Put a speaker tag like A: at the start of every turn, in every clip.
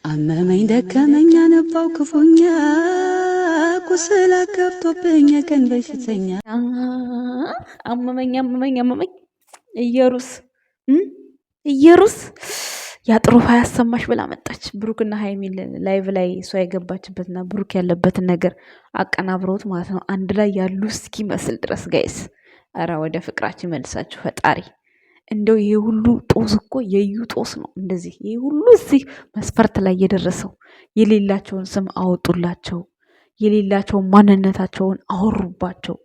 A: አመመኝ ደከመኝ አነባው ክፉኛ ቁስል አጋብቶብኝ ቀን በሽተኛ
B: አመመኝ እየሩስ ያጥሩፍ ያሰማሽ ብላ መጣች። ብሩክና ሀይሚን ላይቭ ላይ እሷ የገባችበትና ብሩክ ያለበትን ነገር አቀናብረውት ማለት ነው አንድ ላይ ያሉ እስኪመስል ድረስ ጋይስ። ኧረ ወደ ፍቅራችን መልሳችሁ ፈጣሪ። እንደው ይሄ ሁሉ ጦስ እኮ የዩ ጦስ ነው። እንደዚህ ይሄ ሁሉ እዚህ መስፈርት ላይ የደረሰው የሌላቸውን ስም አወጡላቸው፣ የሌላቸውን ማንነታቸውን አወሩባቸው።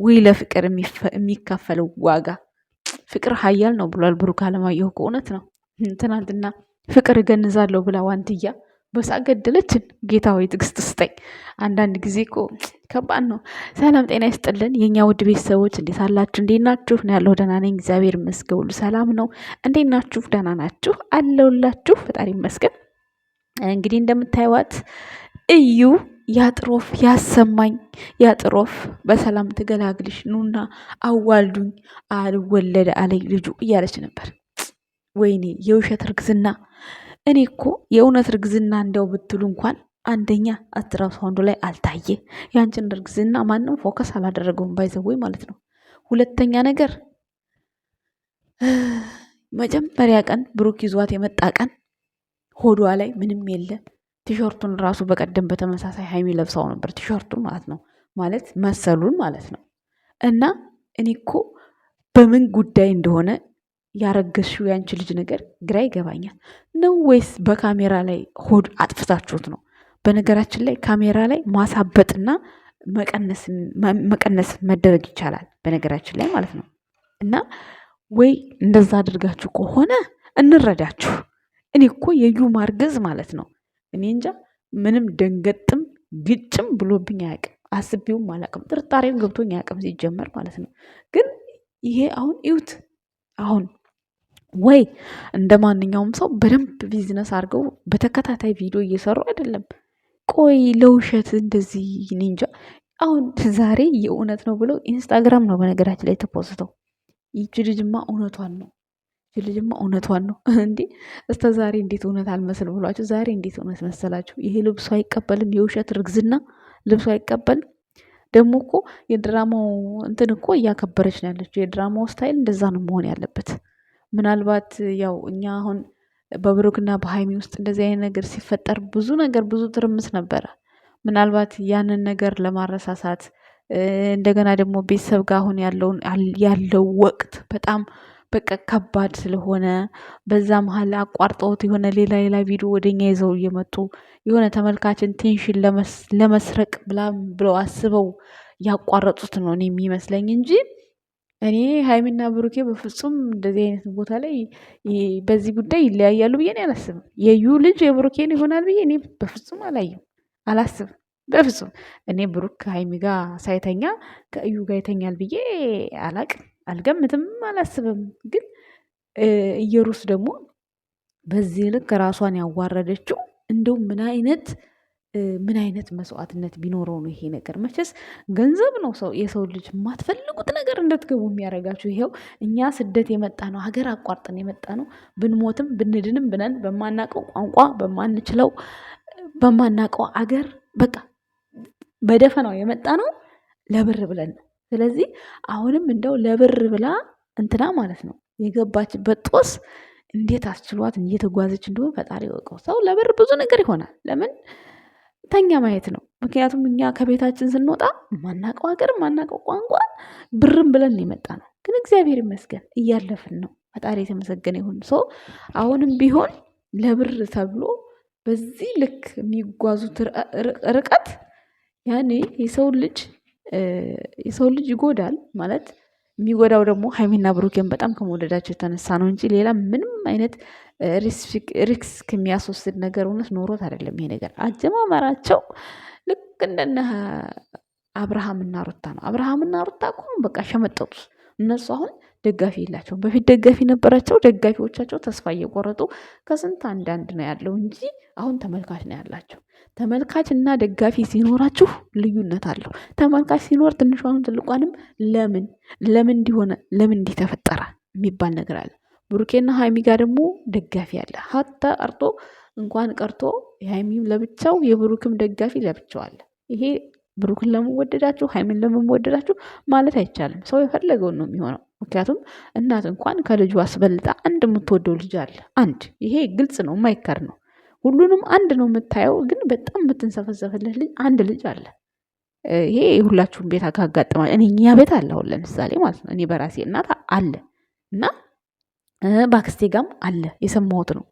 B: ወይ ለፍቅር የሚከፈለው ዋጋ። ፍቅር ኃያል ነው ብሏል ብሩክ አለማየሁ። እውነት ነው። ትናንትና ፍቅር እገንዛለሁ ብላ ዋንትያ በሳቅ ገደለችን። ጌታ ሆይ ትዕግስት ስጠኝ። አንዳንድ ጊዜ እኮ ከባድ ነው። ሰላም ጤና ይስጥልን የእኛ ውድ ቤተሰቦች፣ እንዴት አላችሁ? እንዴት ናችሁ? ነው ያለው። ደህና ነኝ እግዚአብሔር ይመስገን፣ ሁሉ ሰላም ነው። እንዴት ናችሁ? ደህና ናችሁ? አለሁላችሁ ፈጣሪ ይመስገን። እንግዲህ እንደምታዩዋት እዩ ያጥሮፍ ያሰማኝ ያጥሮፍ በሰላም ትገላግልሽ ኑና አዋልዱኝ አልወለደ አለኝ ልጁ እያለች ነበር። ወይኔ የውሸት እርግዝና። እኔ እኮ የእውነት እርግዝና እንደው ብትሉ እንኳን አንደኛ አልትራሳውንዱ ላይ አልታየ። ያንቺን እርግዝና ማንም ፎከስ አላደረገውም ባይዘወይ ማለት ነው። ሁለተኛ ነገር መጀመሪያ ቀን ብሩክ ይዟት የመጣ ቀን ሆዷ ላይ ምንም የለ። ቲሸርቱን ራሱ በቀደም በተመሳሳይ ሀይሚ ለብሳው ነበር። ቲሸርቱን ማለት ነው ማለት መሰሉን ማለት ነው። እና እኔ እኮ በምን ጉዳይ እንደሆነ ያረገሽው ያንቺ ልጅ ነገር ግራ ይገባኛል። ነው ወይስ በካሜራ ላይ ሆድ አጥፍታችሁት ነው? በነገራችን ላይ ካሜራ ላይ ማሳበጥና መቀነስ መደረግ ይቻላል በነገራችን ላይ ማለት ነው። እና ወይ እንደዛ አድርጋችሁ ከሆነ እንረዳችሁ። እኔ እኮ የዩ ማርገዝ ማለት ነው እኔ እንጃ ምንም ደንገጥም ግጭም ብሎብኝ አያውቅም። አስቤውም አላውቅም። ጥርጣሬም ገብቶኝ አያውቅም ሲጀመር ማለት ነው። ግን ይሄ አሁን ይዩት አሁን ወይ እንደ ማንኛውም ሰው በደንብ ቢዝነስ አድርገው በተከታታይ ቪዲዮ እየሰሩ አይደለም። ቆይ ለውሸት እንደዚህ እንጃ። አሁን ዛሬ የእውነት ነው ብለው ኢንስታግራም ነው በነገራችን ላይ ተፖስተው። ይቺ ልጅማ እውነቷን ነው እንዴ! እስከ ዛሬ እንዴት እውነት አልመስል ብሏቸው ዛሬ እንዴት እውነት መሰላችሁ? ይሄ ልብሱ አይቀበልም። የውሸት እርግዝና ልብሱ አይቀበልም። ደግሞ እኮ የድራማው እንትን እኮ እያከበረች ነው ያለችው። የድራማው ስታይል እንደዛ ነው መሆን ያለበት። ምናልባት ያው እኛ አሁን በብሩክና በሀይሚ ውስጥ እንደዚህ አይነት ነገር ሲፈጠር ብዙ ትርምስ ነበረ። ምናልባት ያንን ነገር ለማረሳሳት እንደገና ደግሞ ቤተሰብ ጋር አሁን ያለው ወቅት በጣም በቃ ከባድ ስለሆነ በዛ መሀል አቋርጠውት የሆነ ሌላ ቪዲዮ ወደኛ ይዘው እየመጡ የሆነ ተመልካችን ቴንሽን ለመስረቅ ብለው አስበው ያቋረጡት ነው እኔ የሚመስለኝ እንጂ እኔ ሀይሚና ብሩኬ በፍጹም እንደዚህ አይነት ቦታ ላይ በዚህ ጉዳይ ይለያያሉ ብዬ እኔ አላስብም። የዩ ልጅ የብሩኬን ይሆናል ብዬ እኔ በፍጹም አላስብም። በፍጹም እኔ ብሩክ ከሀይሚ ጋር ሳይተኛ ከእዩ ጋር ይተኛል ብዬ አልገምትም፣ አላስብም። ግን እየሩስ ደግሞ በዚህ ልክ ራሷን ያዋረደችው እንደው ምን አይነት መስዋዕትነት ቢኖረው ነው ይሄ ነገር? መቼስ ገንዘብ ነው የሰው ልጅ የማትፈልጉት ነገር እንድትገቡ የሚያደርጋችሁ። ይሄው እኛ ስደት የመጣ ነው፣ ሀገር አቋርጠን የመጣ ነው። ብንሞትም ብንድንም ብነን በማናቀው ቋንቋ በማናቀው አገር በቃ በደፈናው የመጣ ነው ለብር ብለን ነው። ስለዚህ አሁንም እንደው ለብር ብላ እንትና ማለት ነው የገባችበት ጦስ እንዴት አስችሏት እየተጓዘች እንደሆነ ፈጣሪ ወቀው። ሰው ለብር ብዙ ነገር ይሆናል። ለምን ተኛ ማየት ነው። ምክንያቱም እኛ ከቤታችን ስንወጣ ማናቀው ሀገር ማናቀው ቋንቋ ብርም ብለን የመጣ ነው። ግን እግዚአብሔር ይመስገን እያለፍን ነው። ፈጣሪ የተመሰገነ ይሁን። ሰው አሁንም ቢሆን ለብር ተብሎ በዚህ ልክ የሚጓዙት ርቀት ያኔ የሰው ልጅ ይጎዳል ማለት የሚጎዳው ደግሞ ሀይሚና ብሩኬን በጣም ከመውደዳቸው የተነሳ ነው እንጂ ሌላ ምንም አይነት ሪስክ የሚያስወስድ ነገር እውነት ኖሮት አይደለም። ይሄ ነገር አጀማመራቸው ልክ እንደነ አብርሃምና ሩታ ነው። አብርሃምና ሩታ እኮ በቃ ሸመጠጡ። እነሱ አሁን ደጋፊ የላቸውም። በፊት ደጋፊ ነበራቸው። ደጋፊዎቻቸው ተስፋ እየቆረጡ ከስንት አንዳንድ ነው ያለው እንጂ አሁን ተመልካች ነው ያላቸው። ተመልካች እና ደጋፊ ሲኖራችሁ ልዩነት አለው። ተመልካች ሲኖር ትንሿንም ትልቋንም ለምን እንዲሆነ ለምን እንዲተፈጠረ የሚባል ነገር አለ። ብሩኬና ሀይሚ ጋር ደግሞ ደጋፊ አለ። ሀታ አርቶ እንኳን ቀርቶ የሃይሚም ለብቻው የብሩክም ደጋፊ ለብቻው አለ። ይሄ ብሩክን ለመወደዳችሁ ሃይሚን ለመወደዳችሁ ማለት አይቻልም። ሰው የፈለገውን ነው የሚሆነው። ምክንያቱም እናት እንኳን ከልጁ አስበልጣ አንድ የምትወደው ልጅ አለ። አንድ ይሄ ግልጽ ነው፣ የማይከር ነው። ሁሉንም አንድ ነው የምታየው፣ ግን በጣም የምትንሰፈሰፍለት ልጅ አንድ ልጅ አለ። ይሄ የሁላችሁም ቤት ካጋጥማል። እኛ ቤት አለ አሁን ለምሳሌ ማለት ነው። እኔ በራሴ እናት አለ እና በአክስቴ ጋም አለ የሰማሁት ነው።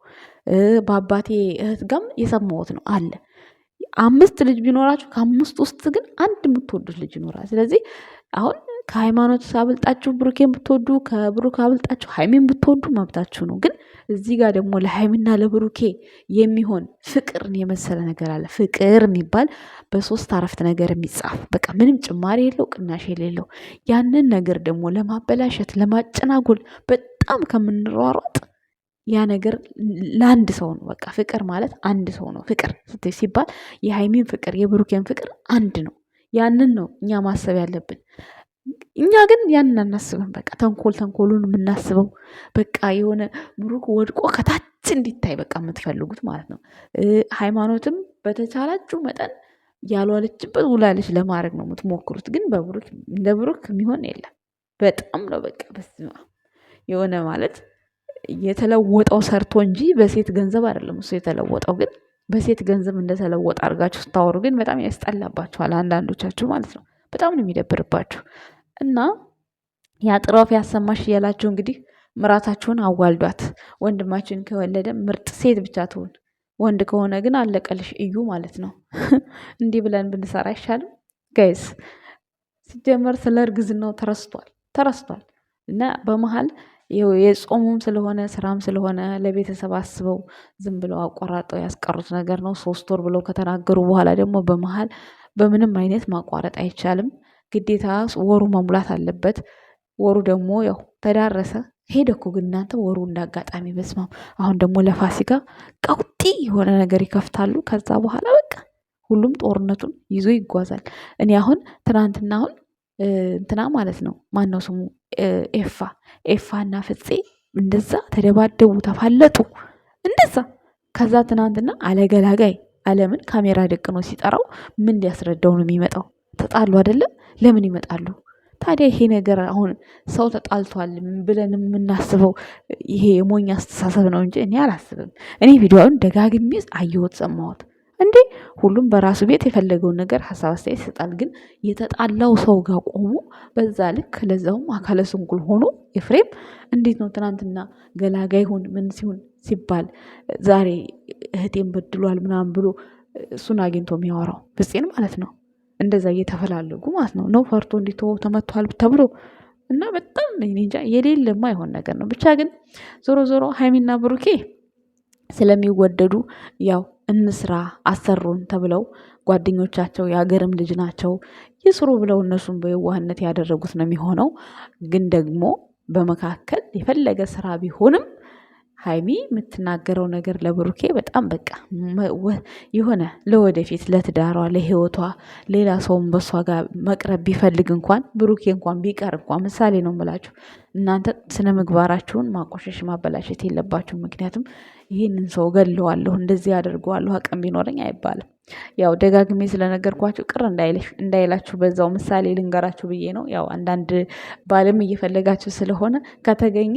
B: በአባቴ እህት ጋም የሰማሁት ነው አለ። 5 ልጅ ቢኖራችሁ ከ5 ውስጥ ግን አንድ የምትወዱት ልጅ ይኖራል። ስለዚህ አሁን ከሃይማኖት አብልጣችሁ ብሩኬን ብትወዱ ከብሩክ አብልጣችሁ ሃይሚን ብትወዱ መብታችሁ ነው። ግን እዚህ ጋር ደግሞ ለሃይሚና ለብሩኬ የሚሆን ፍቅርን የመሰለ ነገር አለ። ፍቅር የሚባል በ3 አረፍተ ነገር የሚጻፍ በቃ ምንም ጭማሪ የለው ቅናሽ የሌለው ያንን ነገር ደግሞ ለማበላሸት ለማጨናጎል በጣም ከምንሯሯጥ ያ ነገር ለአንድ ሰው ነው። በቃ ፍቅር ማለት አንድ ሰው ነው። ፍቅር ሲባል የሃይሚን ፍቅር የብሩኬን ፍቅር አንድ ነው። ያንን ነው እኛ ማሰብ ያለብን። እኛ ግን ያንን አናስብም። በቃ ተንኮሉን የምናስበው በቃ የሆነ ብሩክ ወድቆ ከታች እንዲታይ በቃ የምትፈልጉት ማለት ነው። ሃይማኖትም በተቻላችሁ መጠን ያልዋለችበት ውላለች ለማድረግ ነው የምትሞክሩት። ግን እንደ ብሩክ የሚሆን የለም። በጣም ነው በቃ በስመ አብ የሆነ ማለት የተለወጠው ሰርቶ እንጂ በሴት ገንዘብ አይደለም እሱ የተለወጠው። ግን በሴት ገንዘብ እንደተለወጠ አድርጋችሁ ስታወሩ ግን በጣም ያስጠላባችኋል አንዳንዶቻችሁ ማለት ነው። በጣም ነው የሚደብርባችሁ። እና ያጥራፍ ያሰማሽ እያላችሁ እንግዲህ ምራታችሁን አዋልዷት። ወንድማችን ከወለደ ምርጥ ሴት ብቻ ትሁን። ወንድ ከሆነ ግን አለቀልሽ እዩ ማለት ነው። እንዲህ ብለን ብንሰራ አይሻልም ጋይስ? ሲጀመር ስለ እርግዝናው ተረስቷል። እና በመሀል የጾሙም ስለሆነ ስራም ስለሆነ ለቤተሰብ አስበው ዝም ብለው አቋራጠው ያስቀሩት ነገር ነው። 3 ወር ብለው ከተናገሩ በኋላ ደግሞ በመሀል በምንም አይነት ማቋረጥ አይቻልም። ግዴታ ወሩ መሙላት አለበት። ወሩ ደግሞ ያው ተዳረሰ ሄደ እኮ ግን እናንተ ወሩ እንዳጋጣሚ በስማም። አሁን ደግሞ ለፋሲካ ቀውጢ የሆነ ነገር ይከፍታሉ። ከዛ በኋላ በቃ ሁሉም ጦርነቱን ይዞ ይጓዛል። እኔ አሁን ትናንትና እንትና ማለት ነው ማነው ስሙ ኤፋ እና ፍፄ እንደዛ ተደባደቡ፣ ተፋለጡ እንደዛ። ከዛ ትናንትና አለገላጋይ አለምን ካሜራ ደቅኖ ሲጠራው ምን ሊያስረዳው ነው የሚመጣው? ተጣሉ አይደለም? ለምን ይመጣሉ ታዲያ? ይሄ ነገር አሁን ሰው ተጣልቷል ብለን የምናስበው ይሄ የሞኝ አስተሳሰብ ነው እንጂ እኔ አላስብም። እኔ ቪዲዮውን ደጋግሜ አየሁት፣ ሰማሁት። እንዴ ሁሉም በራሱ ቤት የፈለገውን ነገር ሀሳብ አስተያየት ይሰጣል። ግን የተጣላው ሰው ጋር ቆሞ በዛ ልክ ለዛውም አካለ ስንኩል ሆኖ ኤፍሬም እንዴት ነው ትናንትና ገላጋይ ሁን ምን ሲሆን ሲባል ዛሬ እህቴን በድሏል ምናምን ብሎ እሱን አግኝቶ የሚያወራው ፍፄን ማለት ነው። እንደዛ እየተፈላለጉ ማለት ነው ፈርቶ እንዲቶ ተመቷል ተብሎ እና በጣም እንጃ የሌለማ አይሆን ነገር ነው። ብቻ ግን ዞሮ ሃይሚና ብሩኬ ስለሚወደዱ ያው እንስራ አሰሩን ተብለው ጓደኞቻቸው የሀገርም ልጅ ናቸው ይስሩ ብለው እነሱን በየዋህነት ያደረጉት ነው የሚሆነው። ግን ደግሞ በመካከል የፈለገ ስራ ቢሆንም ሃይሚ የምትናገረው ነገር ለብሩኬ በጣም በቃ የሆነ ለወደፊት ለትዳሯ ለህይወቷ ሌላ ሰውም በሷ ጋር መቅረብ ቢፈልግ እንኳን ብሩኬ እንኳን ቢቀር እንኳን ምሳሌ ነው የምላችሁ። እናንተ ስነ ምግባራችሁን ማቆሸሽ ማበላሸት የለባችሁ። ምክንያቱም ይህንን ሰው ገለዋለሁ እንደዚህ አደርገዋለሁ አቅም ቢኖረኝ አይባልም። ያው ደጋግሜ ስለነገርኳችሁ ቅር እንዳይላችሁ በዛው ምሳሌ ልንገራችሁ ብዬ ነው። ያው አንዳንድ ባልም እየፈለጋችሁ ስለሆነ ከተገኘ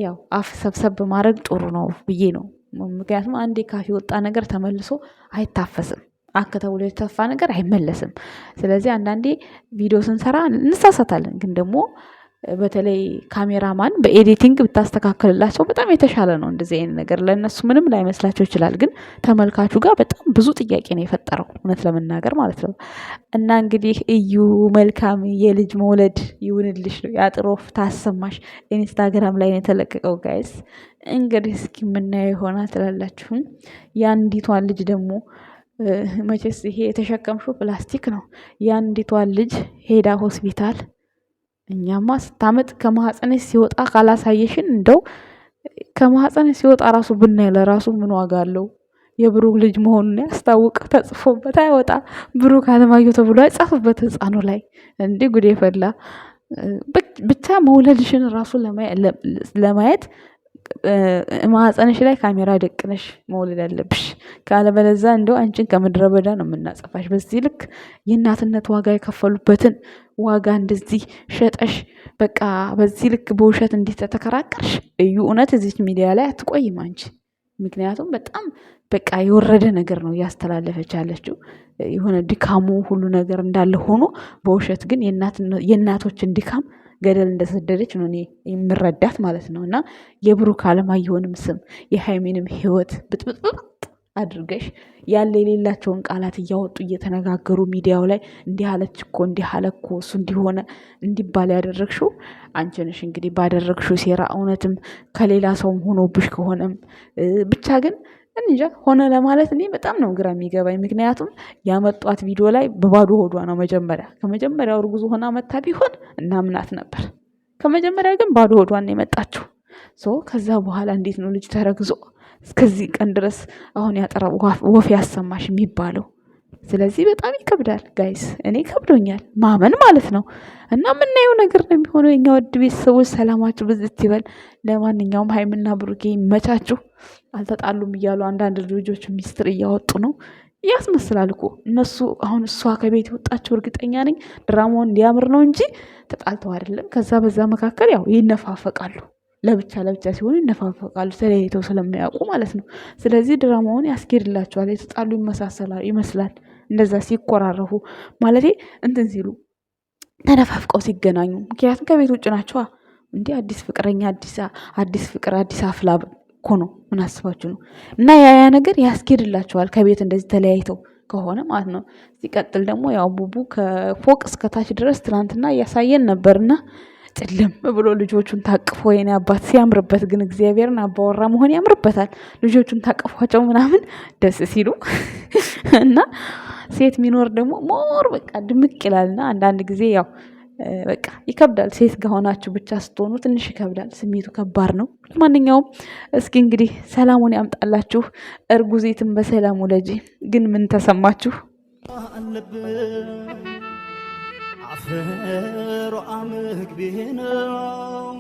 B: ያው አፍ ሰብሰብ ማድረግ ጥሩ ነው ብዬ ነው። ምክንያቱም አንዴ ካፍ የወጣ ነገር ተመልሶ አይታፈስም። ተብሎ የተተፋ ነገር አይመለስም። ስለዚህ አንዳንዴ ቪዲዮ ስንሰራ እንሳሳታለን። ግን ደግሞ በተለይ ካሜራማን በኤዲቲንግ ብታስተካከልላቸው በጣም የተሻለ ነው። እንደዚህ አይነት ነገር ለእነሱ ምንም ላይመስላቸው ይችላል። ግን ተመልካቹ ጋር በጣም ብዙ ጥያቄ ነው የፈጠረው እውነት ለመናገር ማለት ነው። እና እንግዲህ እዩ መልካም የልጅ መውለድ ይሁንልሽ ነው ያጥሮፍ ታሰማሽ ኢንስታግራም ላይ ነው የተለቀቀው። ጋይስ እንግዲህ እስኪ የምናየው ይሆናል ትላላችሁም። የአንዲቷን ልጅ ደግሞ መቼስ ይሄ የተሸከምሽው ፕላስቲክ ነው። የአንዲቷን ልጅ ሄዳ ሆስፒታል እኛማ ስታመጥ ከማህፀንሽ ሲወጣ ካላሳየሽን እንደው ከማህፀንሽ ሲወጣ ራሱ ብናይ ለራሱ ምን ዋጋ አለው? የብሩክ ልጅ መሆኑን ያስታውቅ ተጽፎበት አይወጣ ብሩክ አለማየሁ ተብሎ አይጻፍበት ህፃኑ ላይ እንዴ ጉዴ ፈላ። ብቻ መውለድሽን ራሱ ለማየት ማህፀንሽ ላይ ካሜራ ደቅነሽ መውለድ አለብሽ። ካለበለዛ እንደው አንቺን ከምድረ በዳ ነው የምናጸፋሽ። በዚህ ልክ የእናትነት ዋጋ የከፈሉበትን ዋጋ እንደዚህ ሸጠሽ በቃ በዚህ ልክ በውሸት እንዲህ ተተከራከርሽ። እዩ እውነት እዚች ሚዲያ ላይ አትቆይም አንቺ። ምክንያቱም በጣም በቃ የወረደ ነገር ነው እያስተላለፈች ያለችው። የሆነ ድካሙ ሁሉ ነገር እንዳለ ሆኖ በውሸት ግን የእናቶችን ድካም ገደል እንደሰደደች ነው እኔ የምረዳት ማለት ነው። እና የብሩክ አለማየሁንም ስም የሃይሚንም ህይወት ብጥብጥብጥ አድርገሽ ያለ የሌላቸውን ቃላት እያወጡ እየተነጋገሩ ሚዲያው ላይ እንዲህ አለች እኮ እንዲህ አለ እኮ እሱ እንዲሆነ እንዲባል ያደረግሽው አንቺ ነሽ። እንግዲህ ባደረግሽው ሴራ እውነትም ከሌላ ሰውም ሆኖብሽ ከሆነም ብቻ ግን እንጃ ሆነ ለማለት እኔ በጣም ነው ግራ የሚገባኝ። ምክንያቱም ያመጧት ቪዲዮ ላይ በባዶ ሆዷ ነው ከመጀመሪያው እርጉዝ ሆና መታ ቢሆን እናምናት ነበር። ከመጀመሪያ ግን ባዶ ሆዷን ነው የመጣችው። ከዛ በኋላ እንዴት ነው ልጅ ተረግዞ እስከዚህ ቀን ድረስ አሁን ያጠራ ወፍ ያሰማሽ የሚባለው? ስለዚህ በጣም ይከብዳል ጋይስ። እኔ ከብዶኛል ማመን ማለት ነው። እና የምናየው ነገር ነው የሚሆነው። የኛ ውድ ቤተሰቦች ሰላማችሁ ብዝት ይበል። ለማንኛውም ሃይምና ብሩኬ ይመቻችሁ። አልተጣሉም እያሉ አንዳንድ ልጆች ሚስጥር እያወጡ ነው። ያስመስላል እኮ እነሱ አሁን እሷ ከቤት የወጣቸው እርግጠኛ ነኝ ድራማውን እንዲያምር ነው እንጂ ተጣልተው አይደለም። ከዛ በዛ መካከል ያው ይነፋፈቃሉ። ለብቻ ሲሆኑ ይነፋፈቃሉ፣ ተለያይተው ስለማያውቁ ማለት ነው። ስለዚህ ድራማውን ያስኬድላቸዋል። የተጣሉ ይመስላል እንደዛ ሲኮራረፉ ማለቴ እንትን ሲሉ ተነፋፍቀው ሲገናኙ። ምክንያቱም ከቤት ውጭ ናቸዋ። እንዲህ አዲስ ፍቅረኛ አዲስ ፍቅር አዲስ አፍላ እኮ ነው። ምን አስባችሁ ነው? እና ያ ነገር ያስኬድላቸዋል ከቤት እንደዚህ ተለያይተው ከሆነ ማለት ነው። ሲቀጥል ደግሞ ያው ቡቡ ከፎቅ እስከታች ድረስ ትናንትና እያሳየን ነበርና ጭልም ብሎ ልጆቹን ታቅፎ የኔ አባት ሲያምርበት ግን እግዚአብሔርን አባወራ መሆን ያምርበታል። ልጆቹን ታቅፏቸው ምናምን ደስ ሲሉ እና ሴት ሚኖር ደግሞ ሞር በቃ ድምቅ ይላልና አንዳንድ ጊዜ ያው በቃ ይከብዳል። ሴት ጋር ሆናችሁ ብቻ ስትሆኑ ትንሽ ይከብዳል። ስሜቱ ከባድ ነው። ለማንኛውም እስኪ እንግዲህ ሰላሙን ያምጣላችሁ። እርጉዚትን በሰላም ወለጂ። ግን ምን ተሰማችሁ? አፈሮ አመግቤ ነው